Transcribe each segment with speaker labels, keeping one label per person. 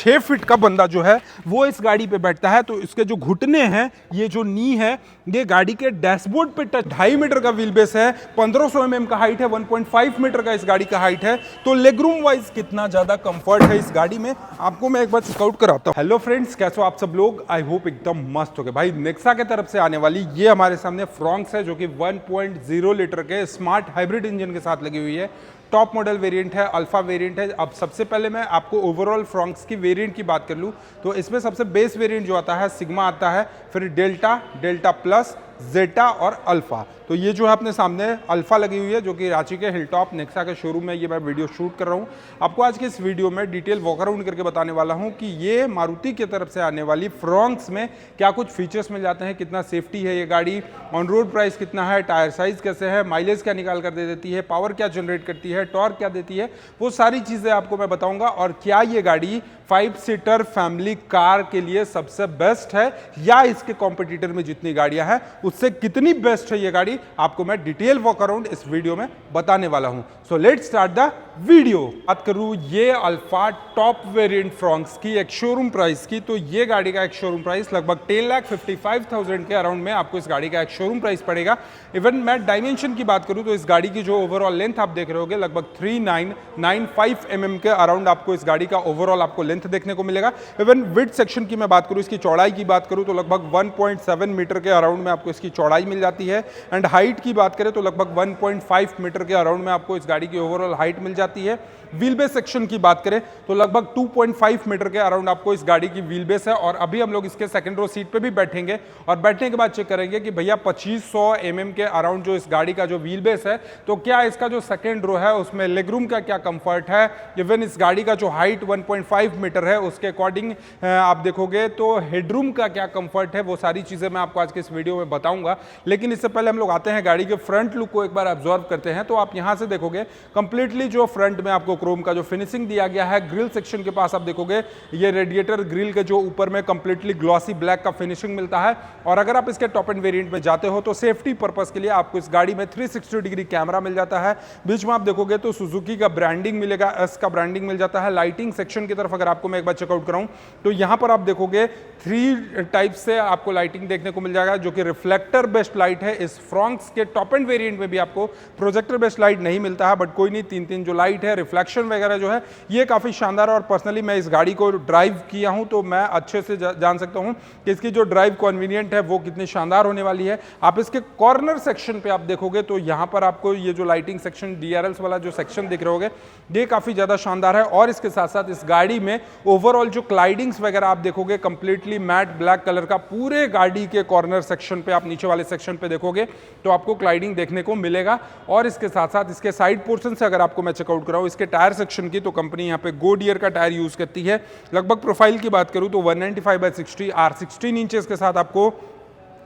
Speaker 1: 6 feet का बंदा जो है वो इस गाड़ी पे बैठता है, तो इसके जो घुटने हैं, ये जो नी है, ये गाड़ी के डैशबोर्ड पे टच। 2.5 मीटर का व्हील बेस है, 1500 mm का हाइट है, 1.5 मीटर का इस गाड़ी का हाइट है। तो लेग रूम वाइज कितना ज्यादा कंफर्ट है इस गाड़ी में, आपको मैं एक बार चेकआउट कराता हूँ। हेलो फ्रेंड्स, कैसे हो आप सब लोग? आई होप एकदम मस्त हो गए। भाई नेक्सा के तरफ से आने वाली ये हमारे सामने फ्रॉन्क्स है, जो कि 1.0 लीटर के स्मार्ट हाइब्रिड इंजन के साथ लगी हुई है। टॉप मॉडल वेरिएंट है, अल्फा वेरिएंट है। अब सबसे पहले मैं आपको ओवरऑल फ्रॉन्क्स की वेरिएंट की बात कर लूँ तो इसमें सबसे बेस वेरिएंट जो आता है सिग्मा आता है, फिर डेल्टा, डेल्टा प्लस, जेटा और अल्फा। तो ये जो है अपने सामने अल्फा लगी हुई है, जो कि रांची के हिलटॉप नेक्सा के शोरूम में ये मैं वीडियो शूट कर रहा हूँ। आपको आज के इस वीडियो में डिटेल वॉक अराउंड करके बताने वाला हूँ कि ये मारुति की तरफ से आने वाली फ्रॉन्क्स में क्या कुछ फीचर्स मिल जाते हैं, कितना सेफ्टी है ये गाड़ी, ऑन रोड प्राइस कितना है, टायर साइज कैसे है, माइलेज क्या निकाल कर दे देती है, पावर क्या जनरेट करती है, टॉर्क क्या देती है, वो सारी चीज़ें आपको मैं बताऊंगा। और क्या ये गाड़ी 5 सीटर फैमिली कार के लिए सबसे बेस्ट है या इसके कॉम्पिटिटर में जितनी गाड़ियां हैं उससे कितनी बेस्ट है ये गाड़ी, आपको मैं डिटेल वॉक अराउंड इस वीडियो में बताने वाला हूं। So let's start the video. बात करूं ये अल्फा टॉप वेरिएंट फ्रॉन्क्स की एक शोरूम प्राइस की, तो ये गाड़ी का एक शोरूम प्राइस लगभग 10,55,000 के अराउंड में आपको इस गाड़ी का एक शोरूम प्राइस पड़ेगा। इवन मैं डायमेंशन की बात करूं तो इस गाड़ी की जो ओवरऑल लेंथ आप देख रहे होगे लगभग 3995 mm के अराउंड आपको इस गाड़ी का ओवरऑल आपको लेंथ देखने को मिलेगा। इवन विड्थ सेक्शन की मैं बात करूं, इसकी चौड़ाई की बात करूं तो लगभग 1.7 मीटर के अराउंड में आपको इसकी चौड़ाई मिल जाती है। एंड हाइट की बात करें तो लगभग 1.5 मीटर के अराउंड में आपको इस गाड़ी की ओवरऑल हाइट मिल जाती है। व्हील बेस सेक्शन की बात करें तो लगभग 2.5 मीटर के अराउंड आपको इस गाड़ी की व्हील बेस है। और अभी हम लोग इसके सेकंड रो सीट पे भी बैठेंगे और बैठने के बाद चेक करेंगे कि भैया 2500 mm के अराउंड जो इस गाड़ी का जो व्हील बेस है, तो क्या इसका जो सेकंड रो है उसमें लेग रूम का क्या कंफर्ट है। इवन इस गाड़ी का जो हाइट 1.5 मीटर है उसके अकॉर्डिंग आप देखोगे तो हेडरूम का क्या कंफर्ट है, वो सारी चीजें मैं आपको आज के इस वीडियो में बताऊंगा। लेकिन इससे पहले हम लोग आते हैं गाड़ी के फ्रंट लुक को एक बार ऑब्जर्व करते हैं। तो आप यहां से देखोगे कंप्लीटली जो फ्रंट में आपको क्रोम का जो फिनिशिंग दिया गया है, ग्रिल सेक्शन के पास आप देखोगे ये रेडिएटर ग्रिल के जो ऊपर में कंप्लीटली ग्लॉसी ब्लैक का फिनिशिंग मिलता है। और अगर आप इसके टॉप एंड वेरिएंट में जाते हो तो सेफ्टी पर्पस के लिए आपको इस गाड़ी में 360 डिग्री कैमरा मिल जाता है। बीच में आप देखोगे तो सुजुकी का ब्रांडिंग मिलेगा, एस का ब्रांडिंग मिल जाता है। लाइटिंग सेक्शन की तरफ अगर आपको मैं एक बार चेकआउट कराऊं तो यहां पर आप देखोगे 3 टाइप से आपको लाइटिंग देखने को मिल जाएगा, जो कि रिफ्लेक्टर बेस्ड लाइट है। इस फ्रॉन्क्स के टॉप एंड वेरिएंट में भी आपको प्रोजेक्टर बेस्ड लाइट नहीं मिलता है, बट कोई नहीं, 3 जो लाइट है, रिफ्लेक्शन वगैरह जो है ये काफी शानदार है। और पर्सनली मैं इस गाड़ी को ड्राइव किया हूं तो मैं अच्छे से जान सकता हूं कि इसकी जो ड्राइव कन्वीनियंट है वो कितनी शानदार होने वाली है। आप इसके कॉर्नर सेक्शन पे आप देखोगे तो यहां पर आपको ये जो लाइटिंग सेक्शन, डीआरएल्स वाला जो सेक्शन दिख रहे होगे, ये काफी ज्यादा शानदार है। और इसके साथ साथ इस गाड़ी में ओवरऑल जो क्लाइडिंग्स वगैरह आप देखोगे कंप्लीटली मैट ब्लैक कलर का, पूरे गाड़ी के कॉर्नर सेक्शन पे, आप नीचे वाले सेक्शन पे देखोगे तो आपको क्लाइडिंग देखने को मिलेगा। और इसके साथ साथ इसके साइड पोर्शन से अगर आपको मैं चेकआउट कराऊं इसके टायर सेक्शन की, तो कंपनी यहाँ पे गोडियर का टायर यूज करती है। लगभग प्रोफाइल की बात करूं तो 195/60 R16 इंचेस के साथ आपको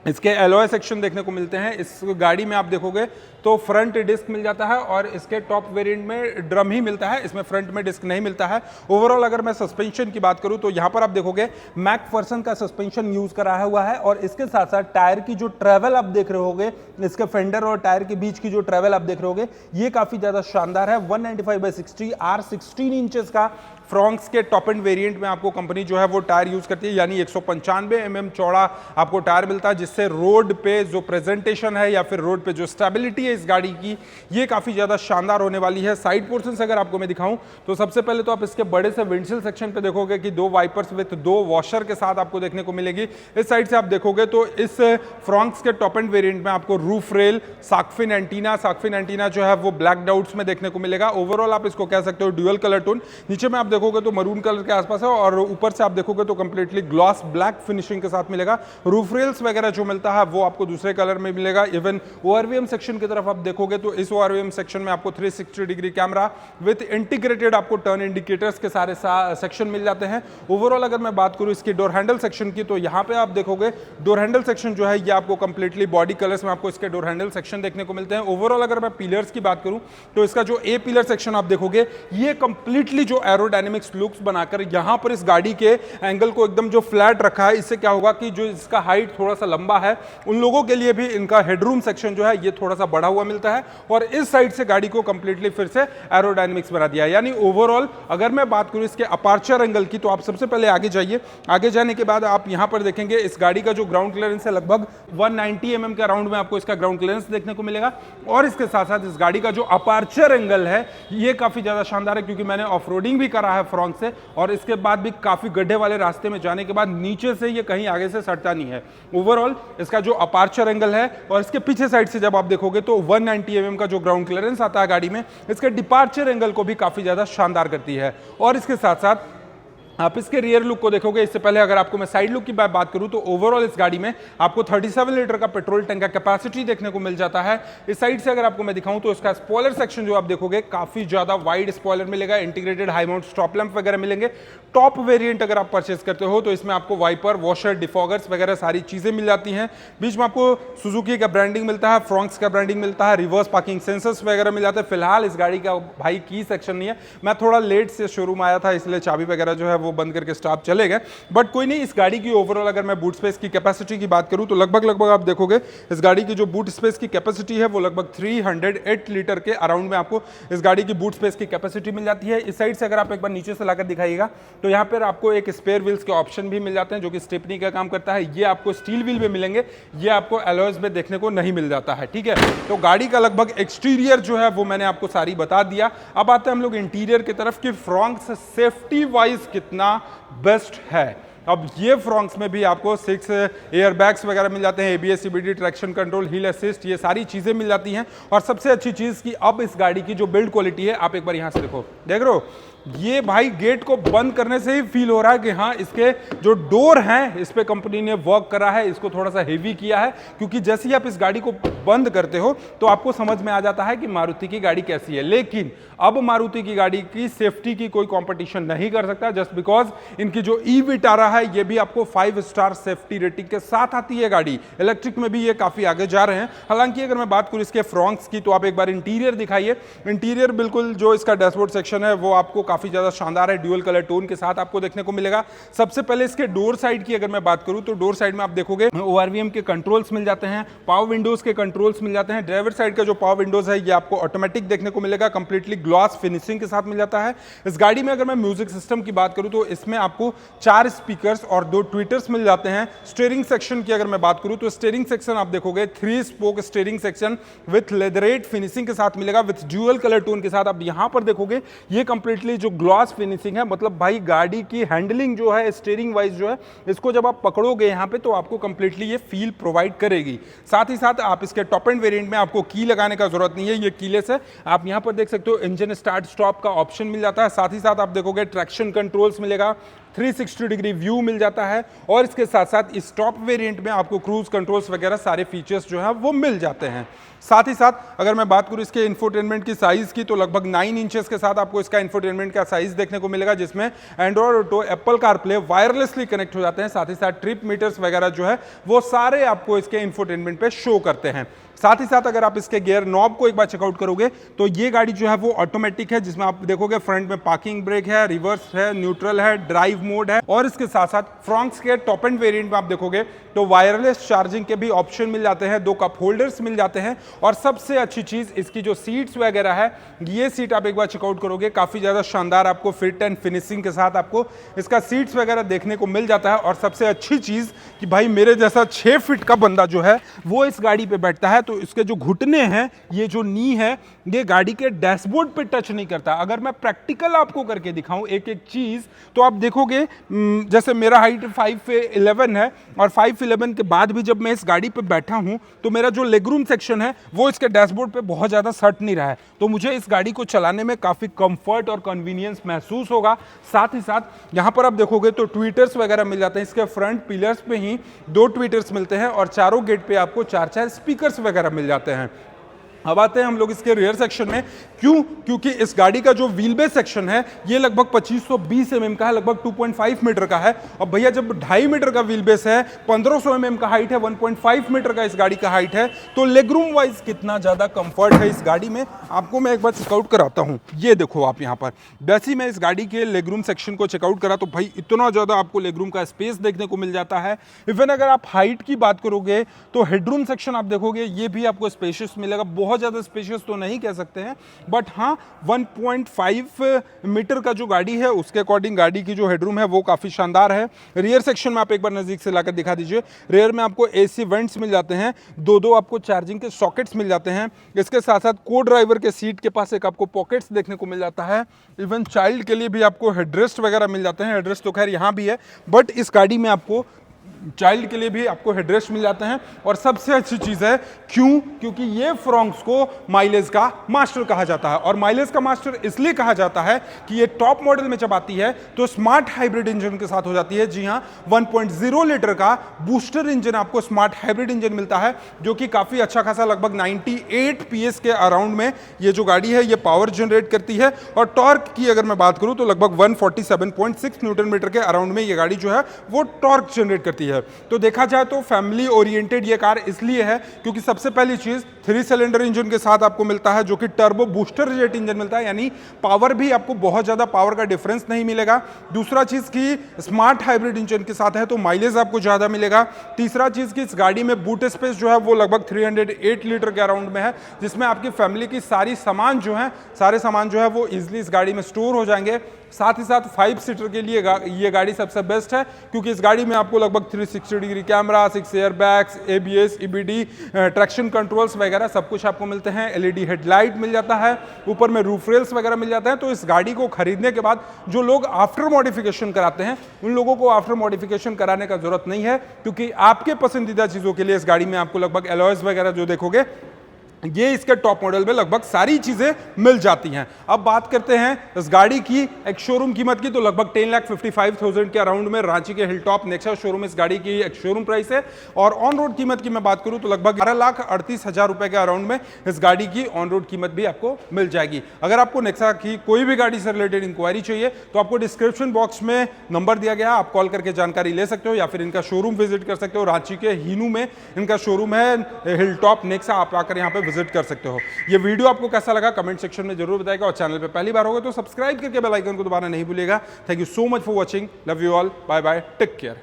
Speaker 1: इसके एलॉय सेक्शन देखने को मिलते हैं। इस गाड़ी में आप देखोगे तो फ्रंट डिस्क मिल जाता है और इसके टॉप वेरिएंट में ड्रम ही मिलता है, इसमें फ्रंट में डिस्क नहीं मिलता है। ओवरऑल अगर मैं सस्पेंशन की बात करूं तो यहां पर आप देखोगे मैकफर्सन का सस्पेंशन यूज करा हुआ है। और इसके साथ साथ टायर की जो ट्रेवल आप देख रहे होगे, इसके फेंडर और टायर के बीच की जो ट्रेवल आप देख रहे होगे, ये काफी ज्यादा शानदार है। 195/60 R16 इंचेस का फ्रॉन्क्स के टॉप एंड वेरिएंट में आपको कंपनी जो है वो टायर यूज करती है, यानी 195 mm चौड़ा आपको टायर मिलता है, जिससे रोड पे जो प्रेजेंटेशन है या फिर रोड पे जो स्टेबिलिटी है इस गाड़ी की, ये काफी ज्यादा शानदार होने वाली है। साइड पोर्शन से अगर आपको मैं दिखाऊं तो सबसे पहले तो आप इसके बड़े से विंडशील्ड सेक्शन पे देखोगे कि 2 वाइपर्स विद 2 वॉशर के साथ आपको देखने को मिलेगी। इस साइड से आप देखोगे तो इस फ्रॉन्क्स के टॉप एंड वेरिएंट में आपको रूफ रेल, सार्कफिन एंटीना जो है वो ब्लैक डाउट्स में देखने को मिलेगा। ओवरऑल आप इसको कह सकते हो ड्यूअल कलर टोन। नीचे में आप देखोगे तो मरून कलर के आसपास है और ऊपर से आप देखोगे तो कंप्लीटली ग्लॉस ब्लैक फिनिशिंग के साथ मिलेगा। रूफ रेल्स वगैरह जो मिलता है वो आपको दूसरे कलर में मिलेगा। इवन ओआरवीएम सेक्शन की तरफ आप देखोगे तो इस ओआरवीएम सेक्शन में आपको 360 डिग्री कैमरा विद इंटीग्रेटेड आपको टर्न इंडिकेटर्स के सारे सेक्शन मिल जाते हैं। ओवरऑल अगर मैं बात करूं इसकी डोर हैंडल सेक्शन की, तो यहां पे आप देखोगे डोर हैंडल सेक्शन जो है ये आपको कंप्लीटली बॉडी कलर्स में आपको इसके डोर हैंडल सेक्शन देखने को मिलते हैं। ओवरऑल अगर मैं पिलर्स की बात करूं तो इसका जो ए पिलर सेक्शन आप देखोगे ये कंप्लीटली जो एरोडायनेमिक एरोडायनेमिक्स लुक्स बनाकर यहाँ पर इस गाड़ी के एंगल को एकदम जो फ्लैट रखा है, इससे क्या होगा कि जो इसका हाइट थोड़ा सा लंबा है उन लोगों के लिए भी इनका हेडरूम सेक्शन जो है ये थोड़ा सा बढ़ा हुआ मिलता है और इस साइड से गाड़ी को कंप्लीटली फिर से एरोडायनेमिक्स बना दिया है। यानी ओवरऑल अगर मैं बात करूं इसके अपार्चर एंगल की, तो आप सबसे पहले आगे जाइए। आगे जाने के बाद आप यहां पर देखेंगे इस गाड़ी का जो ग्राउंड क्लियरेंस है लगभग 190 mm के राउंड में आपको इसका ग्राउंड क्लियरेंस देखने को मिलेगा। और इसके साथ साथ इस गाड़ी का जो अपार्चर एंगल है ये काफी ज्यादा शानदार है, क्योंकि मैंने ऑफ रोडिंग भी करा है फ्रंट से और इसके बाद भी काफी गड्ढे वाले रास्ते में जाने के बाद नीचे से ये कहीं आगे से सटता नहीं है। ओवरऑल इसका जो अपार्चर एंगल है और इसके पीछे साइड से जब आप देखोगे तो 190 mm का जो ग्राउंड क्लियरेंस आता है गाड़ी में, इसके डिपार्चर एंगल को भी काफी ज्यादा शानदार करती है। और इसके साथ साथ आप इसके रियर लुक को देखोगे, इससे पहले अगर आपको मैं साइड लुक की बात करूं तो ओवरऑल इस गाड़ी में आपको 37 लीटर का पेट्रोल टैंक का कैपेसिटी देखने को मिल जाता है। इस साइड से अगर आपको मैं दिखाऊं तो इसका स्पॉइलर सेक्शन जो आप देखोगे काफी ज्यादा वाइड स्पॉइलर मिलेगा, integrated high mount stop lamp वगैरह मिलेंगे। टॉप वेरिएंट अगर आप परचेस करते हो तो इसमें आपको वाइपर, वॉशर, डिफॉगर्स वगैरह सारी चीजें मिल जाती हैं। बीच में आपको सुजुकी का ब्रांडिंग मिलता है, फ्रॉन्क्स का ब्रांडिंग मिलता है, रिवर्स पार्किंग सेंसर्स वगैरह मिल जाते हैं। फिलहाल इस गाड़ी का भाई की सेक्शन नहीं है, मैं थोड़ा लेट से शोरूम आया था इसलिए चाबी वगैरह जो है वो बंद करके स्टॉप चले गए, बट कोई नहीं। इस गाड़ी की ओवरऑल अगर मैं बूट स्पेस की कैपेसिटी की बात करूं तो लगभग आप देखोगे इस गाड़ी की जो बूट स्पेस की कैपेसिटी है वो लगभग 308 लीटर के अराउंड में आपको इस गाड़ी की बूट स्पेस की कैपेसिटी मिल जाती है। इस साइड से अगर आप एक बार नीचे से लाकर दिखाइएगा तो यहाँ पर आपको एक स्पेयर व्हील्स के ऑप्शन भी मिल जाते हैं जो कि स्टेपनी का काम करता है। ये आपको स्टील व्हील में मिलेंगे, ये आपको एलॉयज में देखने को नहीं मिल जाता है, ठीक है। तो गाड़ी का लगभग एक्सटीरियर जो है वो मैंने आपको सारी बता दिया। अब आते हैं हम लोग इंटीरियर की तरफ कि फ्रंट सेफ्टी वाइज कितना बेस्ट है। अब ये फ्रॉन्क्स में भी आपको 6 एयर बैग्स वगैरह मिल जाते हैं, ABS, CBD, ट्रैक्शन कंट्रोल, हिल असिस्ट, ये सारी चीजें मिल जाती हैं। और सबसे अच्छी चीज कि अब इस गाड़ी की जो बिल्ड क्वालिटी है, आप एक बार यहां से देखो, देख रहे हो ये भाई गेट को बंद करने से ही फील हो रहा है कि हाँ इसके जो डोर हैं इस पे कंपनी ने वर्क करा है, इसको थोड़ा सा हेवी किया है। क्योंकि जैसे ही आप इस गाड़ी को बंद करते हो तो आपको समझ में आ जाता है कि मारुति की गाड़ी कैसी है। लेकिन अब मारुति की गाड़ी की सेफ्टी की कोई कंपटीशन नहीं कर सकता, जस्ट बिकॉज इनकी जो ई विटारा है ये भी आपको 5 स्टार सेफ्टी रेटिंग के साथ आती है गाड़ी। इलेक्ट्रिक में भी ये काफी आगे जा रहे हैं। हालांकि अगर मैं बात करूं इसके फ्रंट्स की तो आप एक बार इंटीरियर दिखाइए। इंटीरियर बिल्कुल जो इसका डैशबोर्ड सेक्शन है वो आपको काफी ज्यादा शानदार है, ड्यूअल कलर टोन के साथ आपको देखने को मिलेगा। सबसे पहले इसके डोर साइड की अगर मैं बात करूं तो डोर साइड में आप देखोगे ORVM के कंट्रोल्स मिल जाते हैं, पावर विंडोज के कंट्रोल्स मिल जाते हैं। ड्राइवर साइड का जो पावर विंडोज है ये आपको ऑटोमेटिक देखने को मिलेगा, कंप्लीटली ग्लास फिनिशिंग के साथ मिल जाता है। इस गाड़ी में अगर मैं म्यूजिक सिस्टम की बात करूं तो इसमें आपको 4 स्पीकर्स और 2 ट्विटर्स मिल जाते हैं। स्टीयरिंग सेक्शन की अगर मैं बात करूं तो स्टीयरिंग सेक्शन आप देखोगे 3 spoke steering section with leatherette finishing के साथ मिलेगा, विथ ड्यूअल कलर टोन के साथ। आप यहां पर देखोगे ये कंप्लीटली जो ग्लास फिनिशिंग है, मतलब भाई गाड़ी की हैंडलिंग जो है स्टीयरिंग वाइज जो है इसको जब आप पकड़ोगे यहां पे तो आपको कंप्लीटली ये फील प्रोवाइड करेगी। साथ ही साथ आप इसके टॉप एंड वेरिएंट में आपको की लगाने का जरूरत नहीं है, ये कीलेस है। आप यहां पर देख सकते हो इंजन स्टार्ट स्टॉप का ऑप्शन मिल जाता है। साथ ही साथ आप देखोगे ट्रैक्शन कंट्रोल्स मिलेगा, 360 डिग्री व्यू मिल जाता है। और इसके साथ साथ इस टॉप वेरिएंट में आपको क्रूज कंट्रोल्स वगैरह सारे फीचर्स जो है वो मिल जाते हैं। साथ ही साथ अगर मैं बात करूं इसके इंफोटेनमेंट की साइज की तो लगभग 9 इंचेस के साथ आपको इसका इंफोटेनमेंट का साइज देखने को मिलेगा, जिसमें Android auto, Apple CarPlay wirelessly connect हो जाते हैं। साथ ही साथ ट्रिप मीटर्स वगैरह जो है वो सारे आपको इसके इंफोटेनमेंट पे शो करते हैं। साथ ही साथ अगर आप इसके गियर नॉब को एक बार चेकआउट करोगे तो ये गाड़ी जो है वो ऑटोमेटिक है, जिसमें आप देखोगे फ्रंट में पार्किंग ब्रेक है, रिवर्स है, न्यूट्रल है, ड्राइव मोड है। और इसके साथ साथ फ्रंट्स के टॉप एंड वेरिएंट में आप देखोगे तो वायरलेस चार्जिंग के भी ऑप्शन मिल जाते हैं, 2 कप होल्डर्स मिल जाते हैं। और सबसे अच्छी चीज इसकी जो सीट्स वगैरह है, ये सीट आप एक बार चेकआउट करोगे काफी ज्यादा शानदार आपको फिट एंड फिनिशिंग के साथ आपको इसका सीट्स वगैरह देखने को मिल जाता है। और सबसे अच्छी चीज कि भाई मेरे जैसा 6 फीट का बंदा जो है वो इस गाड़ी पे बैठता है तो इसके जो घुटने हैं, ये जो नी है, ये गाड़ी के डैशबोर्ड पे टच नहीं करता। अगर मैं प्रैक्टिकल आपको करके दिखाऊं एक एक चीज तो आप देखोगे जैसे मेरा हाइट 5'11" है और 5'11" के बाद भी जब मैं इस गाड़ी पे बैठा हूं तो मेरा जो लेगरूम सेक्शन है वो इसके डैशबोर्ड पे बहुत ज्यादा सट नहीं रहा है। तो मुझे इस गाड़ी को चलाने में काफी कंफर्ट और कन्वीनियंस महसूस होगा। साथ ही साथ यहां पर आप देखोगे तो ट्विटर्स वगैरह मिल जाते हैं। इसके फ्रंट पिलर्स पे ही 2 ट्विटर्स मिलते हैं और चारों गेट पे आपको 4-4 स्पीकर्स वगैरह मिल जाते हैं। अब आते हैं हम लोग इसके रियर सेक्शन में। क्यों? क्योंकि इस गाड़ी का जो व्हील बेस सेक्शन है ये लगभग 2520 mm का है, लगभग 2.5 मीटर का है। अब भैया जब 2.5 मीटर का व्हील बेस है, 1500 mm का हाइट है, 1.5 मीटर का इस गाड़ी का हाइट है, तो लेग रूम वाइज कितना ज्यादा कंफर्ट है इस गाड़ी में, आपको मैं एक बार चेकआउट कराता हूं। ये देखो आप यहाँ पर, वैसे ही मैं इस गाड़ी के लेग रूम सेक्शन को चेकआउट करा तो भाई इतना ज्यादा आपको लेग रूम का स्पेस देखने को मिल जाता है। इवन अगर आप हाइट की बात करोगे तो हेडरूम सेक्शन आप देखोगे ये भी आपको स्पेशियस मिलेगा। बहुत ज़्यादा स्पेशियस तो नहीं कह सकते हैं, बट हाँ 1.5 मीटर का जो गाड़ी है उसके अकॉर्डिंग गाड़ी की जो हेडरूम है वो काफ़ी शानदार है। रियर सेक्शन में आप एक बार नज़दीक से लाकर दिखा दीजिए। रियर में आपको एसी वेंट्स मिल जाते हैं, दो आपको चार्जिंग के सॉकेट्स मिल जाते हैं। इसके साथ साथ को ड्राइवर के सीट के पास एक आपको पॉकेट्स देखने को मिल जाता है। इवन चाइल्ड के लिए भी आपको हेडरेस्ट वगैरह मिल जाते हैं। हेडरेस्ट तो खैर यहाँ भी है, बट इस गाड़ी में आपको चाइल्ड के लिए भी आपको हेडरेस्ट मिल जाते हैं। और सबसे अच्छी चीज है, क्यों? क्योंकि ये फ्रोंक्स को माइलेज का मास्टर कहा जाता है। और माइलेज का मास्टर इसलिए कहा जाता है कि ये टॉप मॉडल में जब आती है तो स्मार्ट हाइब्रिड इंजन के साथ हो जाती है। जी हां, 1.0 लीटर का बूस्टर इंजन आपको स्मार्ट हाइब्रिड इंजन मिलता है, जो कि काफी अच्छा खासा लगभग 98 PS के अराउंड में ये जो गाड़ी है ये पावर जनरेट करती है। और टॉर्क की अगर मैं बात करूं तो लगभग 147.6 न्यूटन मीटर के अराउंड में ये गाड़ी जो है वो टॉर्क जनरेट करती है। तो देखा जाए तो फैमिली ओरिएंटेड ये कार इसलिए है क्योंकि सबसे पहली चीज 3 सिलेंडर इंजन के साथ आपको मिलता है, जो कि टर्बो बूस्टर जेट इंजन मिलता है, यानी पावर भी आपको बहुत ज्यादा पावर का डिफरेंस नहीं मिलेगा। दूसरा चीज की स्मार्ट हाइब्रिड इंजन के साथ है तो माइलेज आपको ज्यादा मिलेगा। तीसरा चीज की इस गाड़ी में बूट स्पेस जो है वो लगभग 308 लीटर के अराउंड में है, जिसमें आपकी फैमिली की सारे सामान जो है वो इजिली इस गाड़ी में स्टोर हो जाएंगे। साथ ही साथ 5 सीटर के लिए ये गाड़ी सबसे बेस्ट है, क्योंकि इस गाड़ी में आपको लगभग 360 degree camera, 6 air bags, ABS, EBD, traction controls वगैरह सब कुछ आपको मिलते हैं। LED हेडलाइट मिल जाता है, ऊपर में रूफ रेल्स वगैरह मिल जाते हैं। तो इस गाड़ी को खरीदने के बाद जो लोग आफ्टर मॉडिफिकेशन कराते हैं उन लोगों को आफ्टर मॉडिफिकेशन कराने का जरूरत नहीं है, क्योंकि आपके पसंदीदा चीज़ों के लिए इस गाड़ी में आपको लगभग अलॉयज वगैरह जो देखोगे ये इसके टॉप मॉडल में लगभग सारी चीजें मिल जाती हैं। अब बात करते हैं इस गाड़ी की एक शोरूम कीमत की, तो लगभग 10,55,000 के अराउंड में रांची के हिलटॉप नेक्सा शोरूम इस गाड़ी की एक शोरूम प्राइस है। और ऑन रोड कीमत की मैं बात करूं तो लगभग 12,38,000 रुपए के अराउंड में इस गाड़ी की ऑन रोड कीमत भी आपको मिल जाएगी। अगर आपको नेक्सा की कोई भी गाड़ी से रिलेटेड इंक्वायरी चाहिए तो आपको डिस्क्रिप्शन बॉक्स में नंबर दिया गया, आप कॉल करके जानकारी ले सकते हो या फिर इनका शोरूम विजिट कर सकते हो। रांची के हीनू में इनका शोरूम है, हिलटॉप नेक्सा, आप आकर यहाँ पे विजिट कर सकते हो। ये वीडियो आपको कैसा लगा कमेंट सेक्शन में जरूर बताइएगा, और चैनल पे पहली बार होगा तो सब्सक्राइब करके बेल आइकन को दबाना नहीं भूलिएगा। Thank you so much for watching, love you all, bye bye, take care.